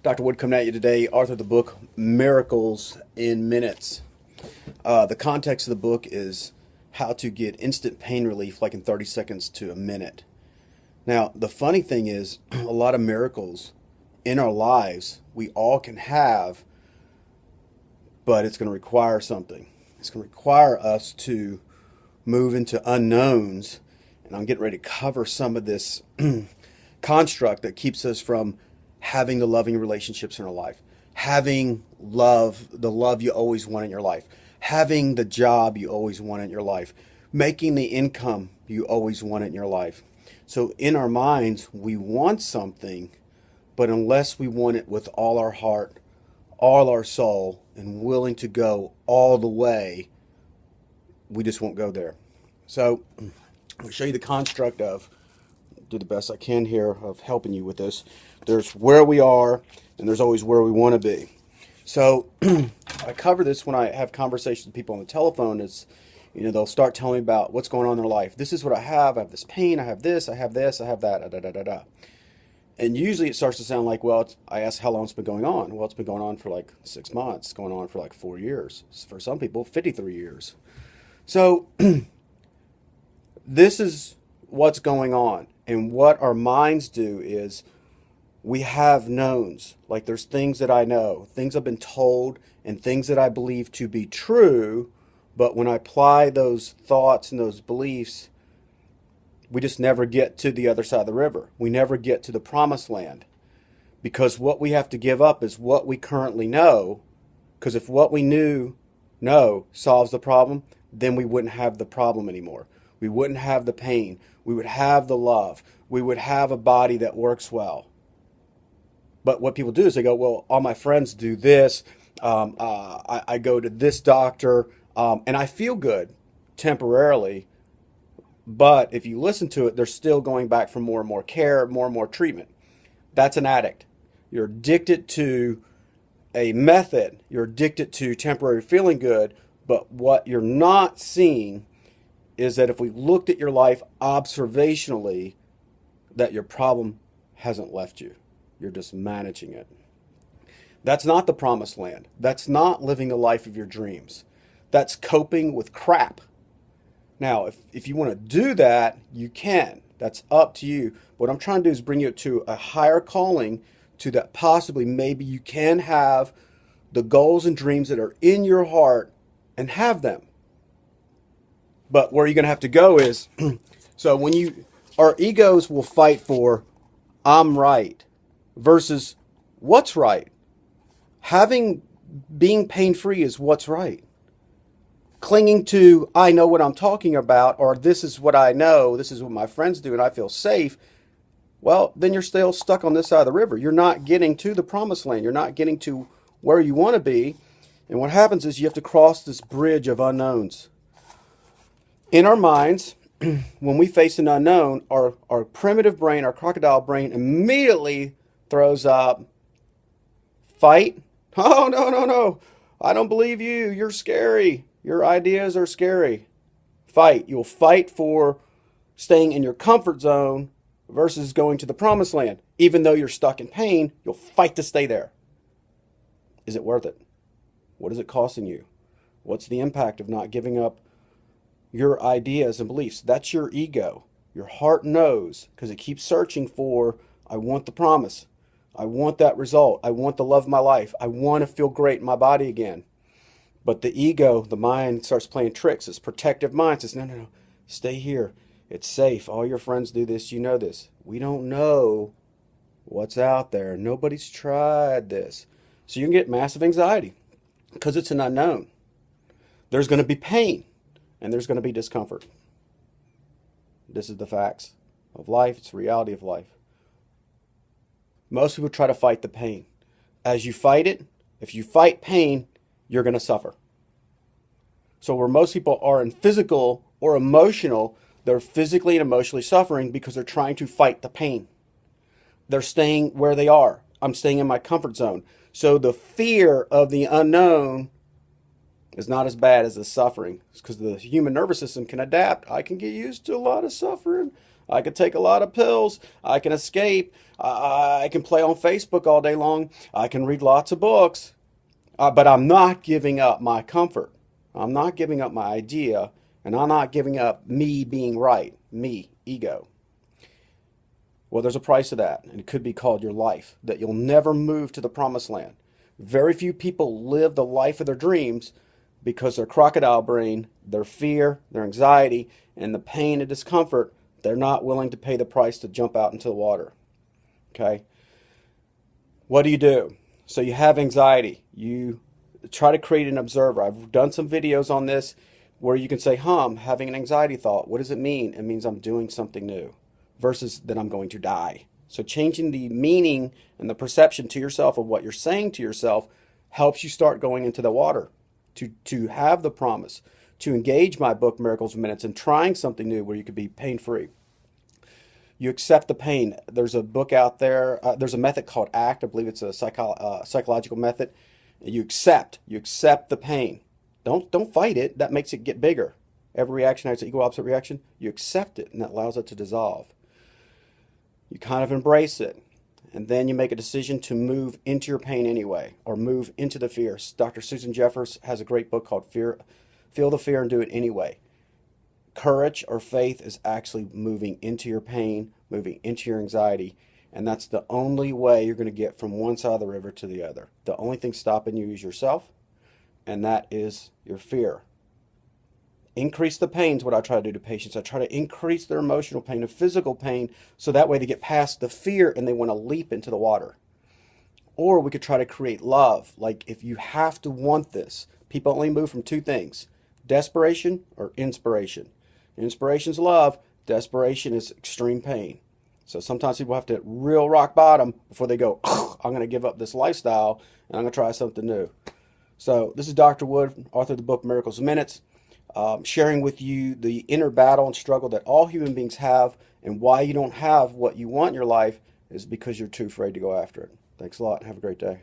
Dr. Wood coming at you today, author of the book Miracles in Minutes. The context of the book is how to get instant pain relief like in 30 seconds to a minute. Now, the funny thing is, a lot of miracles in our lives we all can have, but it's going to require something. It's going to require us to move into unknowns, and I'm getting ready to cover some of this construct that keeps us from having the loving relationships in our life, having love, the love you always want in your life, having the job you always want in your life, making the income you always want in your life. So in our minds, we want something, but unless we want it with all our heart, all our soul, and willing to go all the way, we just won't go there. So I'll show you the construct of, do the best I can here of helping you with this. There's where we are, and there's always where we want to be. So I cover this when I have conversations with people on the telephone. It's, they'll start telling me about what's going on in their life. This is what I have this pain, I have this, I have this, I have that, da da da da. And usually it starts to sound like, well, I ask how long it's been going on. Well, it's been going on for like 6 months, going on for like 4 years. For some people, 53 years. So this is what's going on. And what our minds do is we have knowns. Like there's things that I know, things I've been told, and things that I believe to be true. But when I apply those thoughts and those beliefs, we just never get to the other side of the river. We never get to the promised land. Because what we have to give up is what we currently know. Because if what we know solves the problem, then we wouldn't have the problem anymore. We wouldn't have the pain. We would have the love. We would have a body that works well. But what people do is they go, well, all my friends do this. I go to this doctor, and I feel good temporarily. But if you listen to it, they're still going back for more and more care, more and more treatment. That's an addict. You're addicted to a method. You're addicted to temporary feeling good. But what you're not seeing is that if we looked at your life observationally, that your problem hasn't left you. You're just managing it. That's not the promised land. That's not living the life of your dreams. That's coping with crap. Now, if you want to do that, you can. That's up to you. What I'm trying to do is bring you to a higher calling, to that possibly maybe you can have the goals and dreams that are in your heart and have them. But where you're going to have to go is, so our egos will fight for, I'm right, versus what's right. Being pain-free is what's right. Clinging to, I know what I'm talking about, or this is what I know, this is what my friends do, and I feel safe, well, then you're still stuck on this side of the river. You're not getting to the promised land. You're not getting to where you want to be. And what happens is you have to cross this bridge of unknowns. In our minds, when we face an unknown, our primitive brain, our crocodile brain, immediately throws up fight. Oh, no, no, no. I don't believe you. You're scary. Your ideas are scary. Fight. You'll fight for staying in your comfort zone versus going to the promised land. Even though you're stuck in pain, you'll fight to stay there. Is it worth it? What is it costing you? What's the impact of not giving up your ideas and beliefs? That's your ego. Your heart knows because it keeps searching for, I want the promise. I want that result. I want the love of my life. I want to feel great in my body again. But the ego, the mind, starts playing tricks. This protective mind says, no, no, no, stay here. It's safe. All your friends do this. You know this. We don't know what's out there. Nobody's tried this. So you can get massive anxiety because it's an unknown. There's going to be pain and there's going to be discomfort. This is the facts of life. It's the reality of life. Most people try to fight the pain. As you fight it, if you fight pain, you're going to suffer. So where most people are in physical or emotional, they're physically and emotionally suffering because they're trying to fight the pain. They're staying where they are. I'm staying in my comfort zone. So the fear of the unknown is not as bad as the suffering, because the human nervous system can adapt. I can get used to a lot of suffering. I can take a lot of pills. I can escape. I can play on Facebook all day long. I can read lots of books. But I'm not giving up my comfort. I'm not giving up my idea. And I'm not giving up me being right. Me, ego. Well, there's a price to that, and it could be called your life, that you'll never move to the promised land. Very few people live the life of their dreams because their crocodile brain, their fear, their anxiety, and the pain and discomfort, they're not willing to pay the price to jump out into the water. Okay? What do? So you have anxiety. You try to create an observer. I've done some videos on this where you can say, I'm having an anxiety thought. What does it mean? It means I'm doing something new versus that I'm going to die. So changing the meaning and the perception to yourself of what you're saying to yourself helps you start going into the water to have the promise, to engage my book, Miracles in Minutes, and trying something new where you could be pain-free. You accept the pain. There's a book out there. There's a method called ACT. I believe it's a psychological method. You accept the pain. Don't fight it. That makes it get bigger. Every reaction has an equal opposite reaction. You accept it, and that allows it to dissolve. You kind of embrace it, and then you make a decision to move into your pain anyway, or move into the fear. Dr. Susan Jeffers has a great book called Feel the Fear and Do It Anyway. Courage or faith is actually moving into your pain, moving into your anxiety, and that's the only way you're going to get from one side of the river to the other. The only thing stopping you is yourself, and that is your fear. Increase the pain is what I try to do to patients. I try to increase their emotional pain and physical pain so that way they get past the fear and they want to leap into the water. Or we could try to create love. Like if you have to want this, people only move from two things, desperation or inspiration. Inspiration is love, desperation is extreme pain. So sometimes people have to hit real rock bottom before they go, I'm going to give up this lifestyle and I'm going to try something new. So this is Dr. Wood, author of the book Miracles in Minutes. Sharing with you the inner battle and struggle that all human beings have, and why you don't have what you want in your life is because you're too afraid to go after it. Thanks a lot and have a great day.